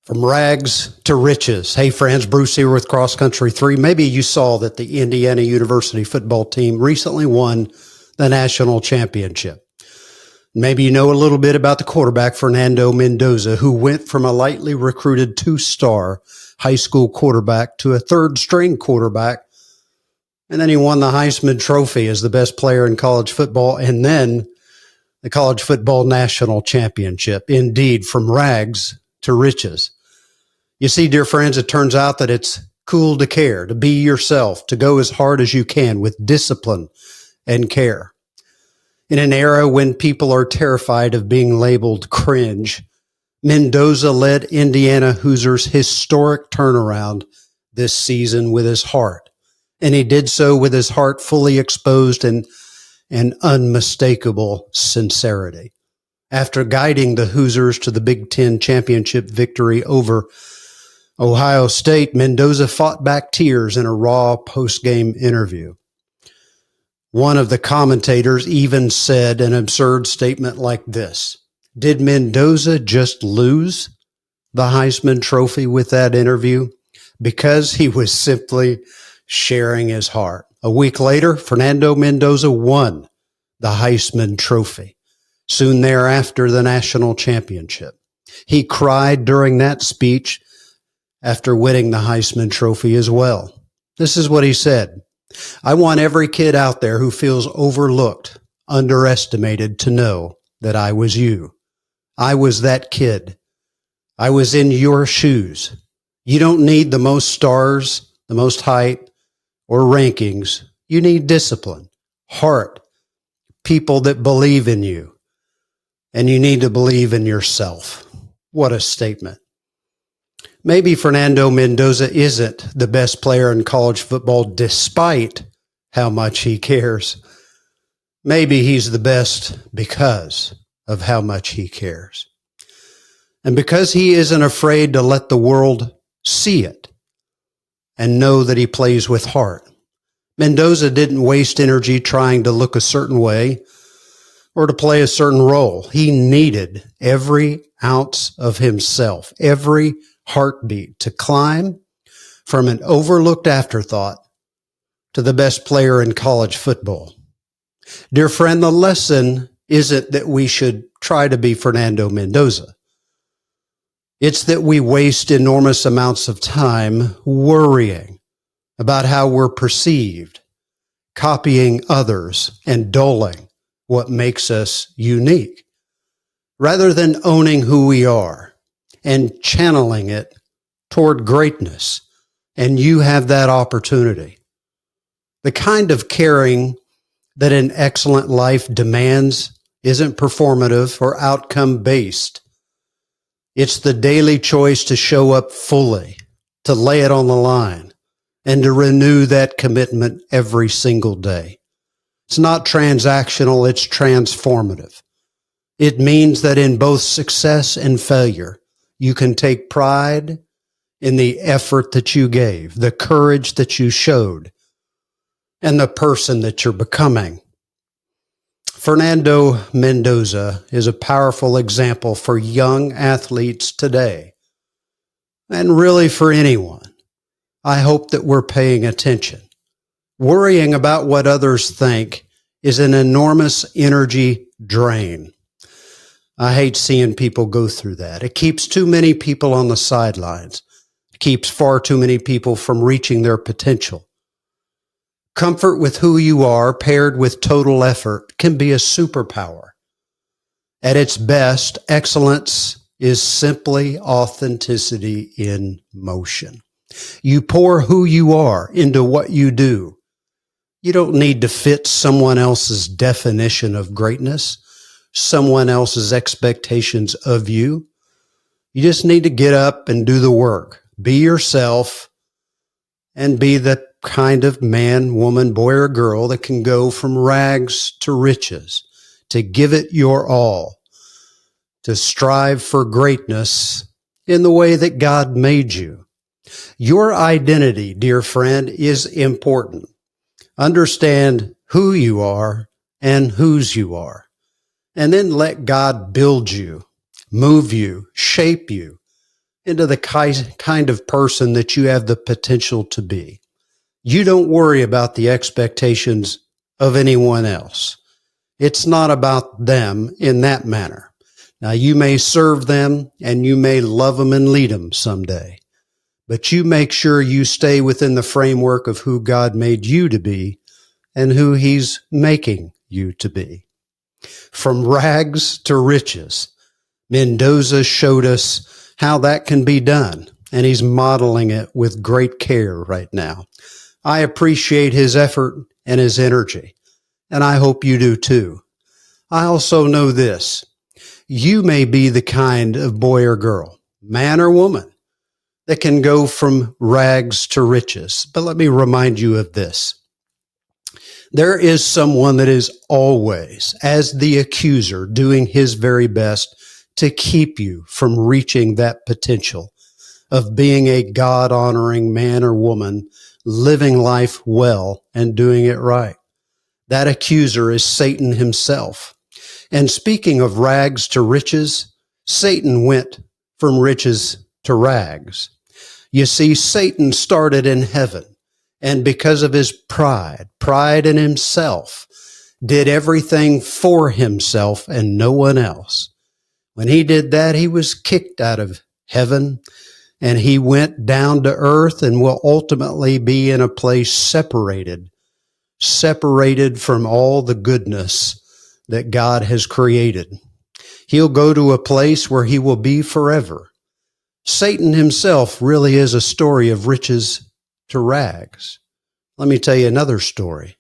From rags to riches. Hey friends, Bruce here with Cross Country 3. Maybe you saw that the Indiana University football team recently won the national championship. Maybe you know a little bit about the quarterback, Fernando Mendoza, who went from a lightly recruited two-star high school quarterback to a third-string quarterback. And then he won the Heisman Trophy as the best player in college football, and then the college football national championship. Indeed, from rags to riches. You see, dear friends, it turns out that it's cool to care, to be yourself, to go as hard as you can with discipline and care. In an era when people are terrified of being labeled cringe, Mendoza led Indiana Hoosiers' historic turnaround this season with his heart. And he did so with his heart fully exposed and unmistakable sincerity. After guiding the Hoosiers to the Big Ten championship victory over Ohio State, Mendoza fought back tears in a raw post-game interview. One of the commentators even said an absurd statement like this: "Did Mendoza just lose the Heisman Trophy with that interview?" Because he was simply sharing his heart. A week later, Fernando Mendoza won the Heisman Trophy. Soon thereafter, the national championship. He cried during that speech after winning the Heisman Trophy as well. This is what he said: "I want every kid out there who feels overlooked, underestimated, to know that I was you. I was that kid. I was in your shoes. You don't need the most stars, the most hype, or rankings. You need discipline, heart, people that believe in you, and you need to believe in yourself." What a statement. Maybe Fernando Mendoza isn't the best player in college football despite how much he cares. Maybe he's the best because of how much he cares. And because he isn't afraid to let the world see it and know that he plays with heart. Mendoza didn't waste energy trying to look a certain way or to play a certain role. He needed every ounce of himself, every heartbeat, to climb from an overlooked afterthought to the best player in college football. Dear friend, the lesson isn't that we should try to be Fernando Mendoza. It's that we waste enormous amounts of time worrying about how we're perceived, copying others, and dulling what makes us unique, rather than owning who we are and channeling it toward greatness. And you have that opportunity. The kind of caring that an excellent life demands isn't performative or outcome-based. It's the daily choice to show up fully, to lay it on the line, and to renew that commitment every single day. It's not transactional, it's transformative. It means that in both success and failure, you can take pride in the effort that you gave, the courage that you showed, and the person that you're becoming. Fernando Mendoza is a powerful example for young athletes today, and really for anyone. I hope that we're paying attention. Worrying about what others think is an enormous energy drain. I hate seeing people go through that. It keeps too many people on the sidelines. It keeps far too many people from reaching their potential. Comfort with who you are paired with total effort can be a superpower. At its best, excellence is simply authenticity in motion. You pour who you are into what you do. You don't need to fit someone else's definition of greatness, someone else's expectations of you. You just need to get up and do the work. Be yourself and be the kind of man, woman, boy, or girl that can go from rags to riches, to give it your all, to strive for greatness in the way that God made you. Your identity, dear friend, is important. Understand who you are and whose you are. And then let God build you, move you, shape you, into the kind of person that you have the potential to be. You don't worry about the expectations of anyone else. It's not about them in that manner. Now, you may serve them and you may love them and lead them someday, but you make sure you stay within the framework of who God made you to be and who He's making you to be. From rags to riches, Mendoza showed us how that can be done, and he's modeling it with great care right now. I appreciate his effort and his energy, and I hope you do too. I also know this. You may be the kind of boy or girl, man or woman, that can go from rags to riches. But let me remind you of this. There is someone that is always, as the accuser, doing his very best to keep you from reaching that potential of being a God-honoring man or woman, living life well and doing it right. That accuser is Satan himself. And speaking of rags to riches, Satan went from riches to rags. You see, Satan started in heaven, and because of his pride in himself, did everything for himself and no one else. When he did that, he was kicked out of heaven, and he went down to earth and will ultimately be in a place separated from all the goodness that God has created. He'll go to a place where he will be forever. Satan himself really is a story of riches to rags. Let me tell you another story.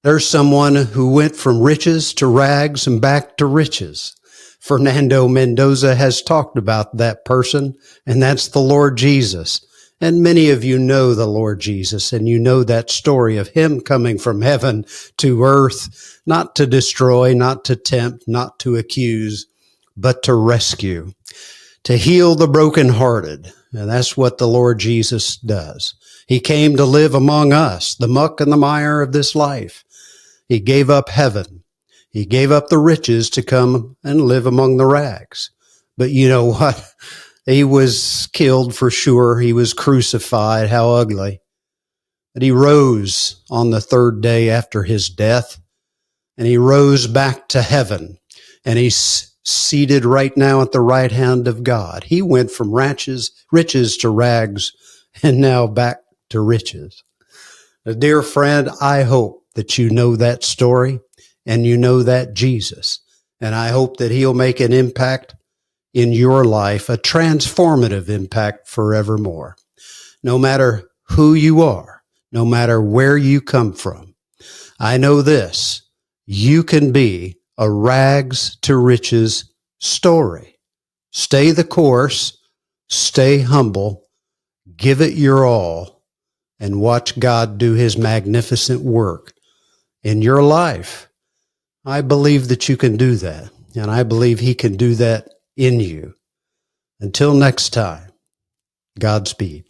There's someone who went from riches to rags and back to riches. Fernando Mendoza has talked about that person, and that's the Lord Jesus. And many of you know the Lord Jesus, and you know that story of him coming from heaven to earth, not to destroy, not to tempt, not to accuse, but to rescue, to heal the brokenhearted. And that's what the Lord Jesus does. He came to live among us, the muck and the mire of this life. He gave up heaven. He gave up the riches to come and live among the rags. But you know what? He was killed for sure. He was crucified. How ugly. But he rose on the third day after his death, and he rose back to heaven, and he's seated right now at the right hand of God. He went from riches to rags, and now back to riches. Dear friend, I hope that you know that story and you know that Jesus. And I hope that he'll make an impact in your life, a transformative impact forevermore. No matter who you are, no matter where you come from, I know this, you can be a rags to riches story. Stay the course, stay humble, give it your all, and watch God do his magnificent work in your life. I believe that you can do that, and I believe he can do that in you. Until next time, Godspeed.